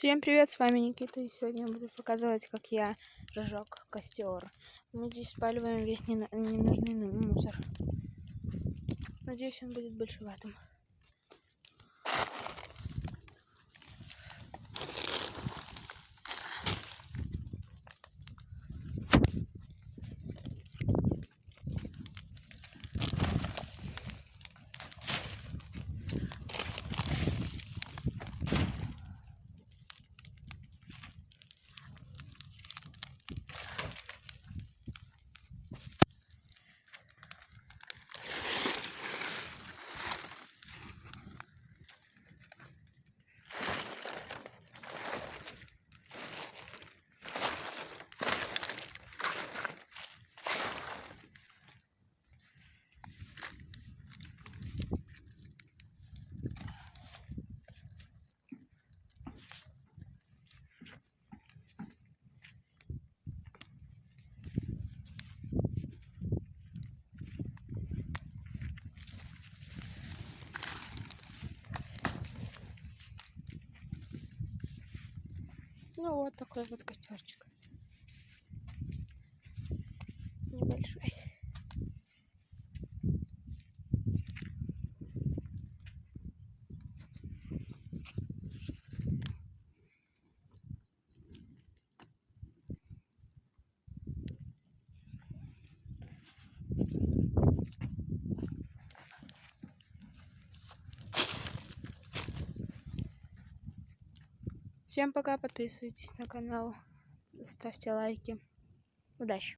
Всем привет, с вами Никита, и сегодня я буду показывать, как я разжег костер. Мы здесь спаливаем весь ненужный мусор. Надеюсь, он будет большеватым. Ну вот такой вот костерчик. Небольшой. Всем пока, подписывайтесь на канал, ставьте лайки. Удачи!